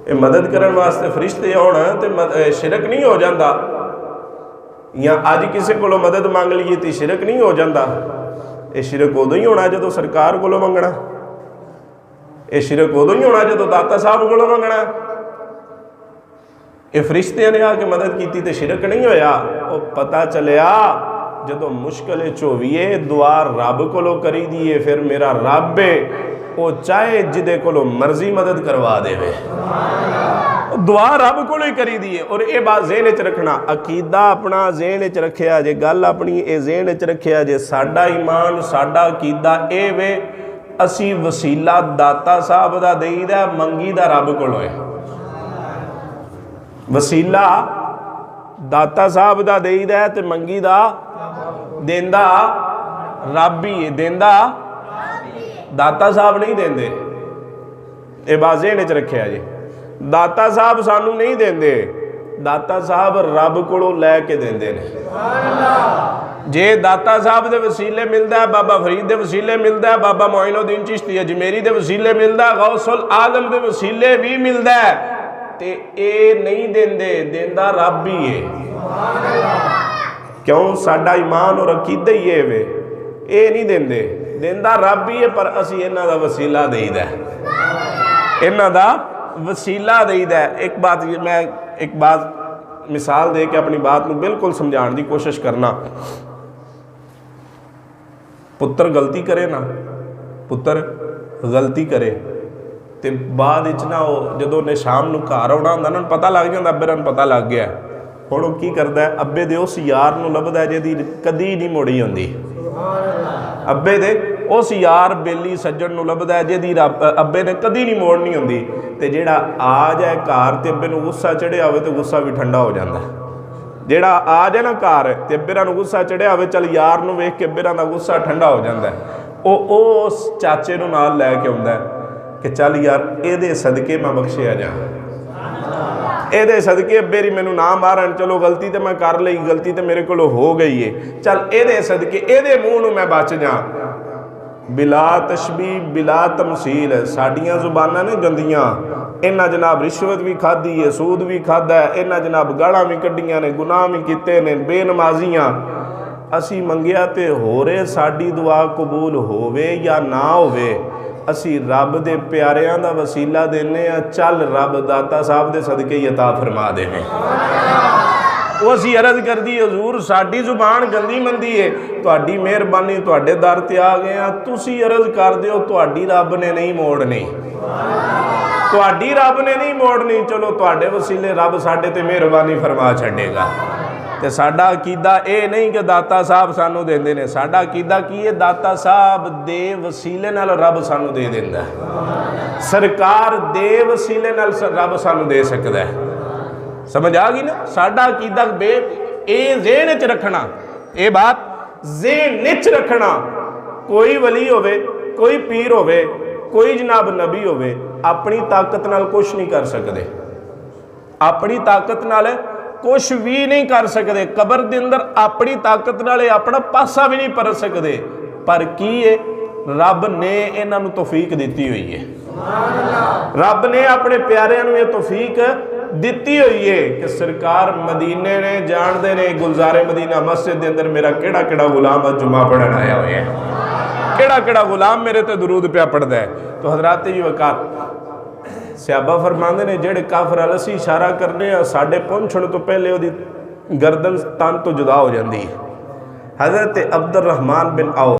ये मदद करने वास्ते फरिश्ते आउण ते शिरक नहीं हो जाता, या अज किसी को मदद मंग लीए तो शिरक नहीं हो जाता। ये शिरक उदों ही होना जो सरकार को मंगना, ये शिरक उदों ही होना जो दाता साहब को मंगना। ये फरिश्तियां ने आके मदद की तो शिरक नहीं होया। वो पता चलिया जो मुश्किल होवीए दुआ रब को करी दीए, फिर मेरा रब है वो चाहे जिदे को मर्जी मदद करवा दे, दुआ रब को ही करी दीए। और ये बात ज़हन च रखना, अकीदा अपना ज़हन च रखिया जे, गल अपनी ये ज़हन च रखिया जे, साडा ईमान साडा अकीदा ये वे असी वसीला दाता साहब का देईदा, मंगी दा रब को है। वसीला दाता साहब का देईदा ते मंगी दा देंदा रब ही है, देंदा दाता साहब नहीं देंदे। ये बात ज़हन च रखिया जी, दाता साहब सानू नहीं देंदे, दाता साहब रब को लैके देंदे ने। जे दाता साहब दे वसीले मिलता है, बाबा फरीद दे वसीले मिलता है, बाबा मोइनुद्दीन चिश्ती अजमेरी दे वसीले मिलता है, गौसुल आजम दे वसीले भी मिलता है, ते ये नहीं देंदे, देंदा रब ही है। क्यों? साडा ईमान और अकीदा ही है वे, ये नहीं देंदे, देंदा रब ही है। पर असी इन्हां दा वसीला देईदा, इन्हां दा वसीला देईदा। एक बात मैं एक बात मिसाल दे के अपनी बात को बिल्कुल समझाने की कोशिश करना। पुत्र गलती करे ना, पुत्र गलती करे तो बाद ना जो ने शाम को घर आना होंदा ना, पता लग जाता, अब्बे ਨੂੰ पता लग गया। हुण वो की करता है, अब्बे दे उस यार नूं लभदा जिहदी कदी नहीं मुड़ी आउंदी, अब्बे दे उस यार बेली सज्जण नूं लभदा है जिहदी अब्बे ने कदी नहीं मोड़नी होंदी। ते जिहड़ा आ जाए घर ते अब्बे नूं गुस्सा चढ़िया होवे तो गुस्सा भी ठंडा हो जाता। जिहड़ा आ जाए ना घर ते अब्बे नूं गुस्सा चढ़िया होवे, चल यार नूं वेख के अब्बे दा गुस्सा ठंडा हो जाता है। वो उस चाचे नूं नाल लैके आउंदा है कि चल यार इहदे सदके मैं बख्शिया जा, इहदे सदके अब्बे री मैनू ना मारन, चलो गलती तो मैं कर लई, गलती तो मेरे को हो गई है, चल इहदे सदके इहदे मूँह नूं मैं बच जा। बिला तशबीह बिला तमसील साडियां जुबानां ने गंदियां, इन्हां जनाब रिश्वत भी खाधी है, सूद भी खाधा है, इन्हां जनाब गालां भी कड्डियां ने, गुनाह भी कीते ने, बेनमाजियां। असी मंगिया ते होरे साडी दुआ कबूल होवे या ना होवे, असी रब दे प्यारियां दा वसीला देने आ, चल रब दाता साहब दे सदके ही अता फरमा देवे। वो असी अर्ज कर दी हजूर साडी जुबान गंदी मंदी है, तुहाडी मेहरबानी तुहाडे दर ते आ गए हैं, तुसी अर्ज कर दिओ, तुहाडी रब ने नहीं मोड़नी, तुहाडी रब ने नहीं मोड़नी, चलो तुहाडे वसीले रब साडे ते मेहरबानी फरमा छड्डेगा। ते साडा अकीदा ये नहीं कि दाता साहब सानू देंदे ने, साडा अकीदा की है, दाता साहब दे वसीले नाल रब सानू दे देंदा है, सरकार दे वसीले नाल रब सानू दे सकदा है। समझ आ गई ना? साडा अकीदा बे ये ज़हन च रखना, ये बात ज़हन च रखना, कोई वली होवे, कोई पीर होवे, कोई जनाब नबी होवे, अपनी ताकत नाल कुछ नहीं कर सकते, अपनी ताकत नाल कुछ भी नहीं कर सकते। कबर के अंदर अपनी ताकत नाल अपना पासा भी नहीं परत सकते, पर की है रब ने इन्हां नूं तौफीक दी हुई है, रब ने अपने प्यारिਆਂ नूं ये तौफीक दी हुई है कि सरकार मदीने ने जानते ने, गुलजारे मदीना मस्जिद के अंदर मेरा केड़ा केड़ा गुलाम जुमा पढ़न आया हुआ है, केड़ा केड़ा गुलाम मेरे ते दरूद पिया पढ़ता है। तो हजरात जी वकार सियाबा फरमाते ने, जेड़े काफर असी इशारा करने साडे पहुंचण तो पहले उहदी गर्दन तन तो जुदा हो जाती है। हज़रत अब्दुल रहमान बिन औफ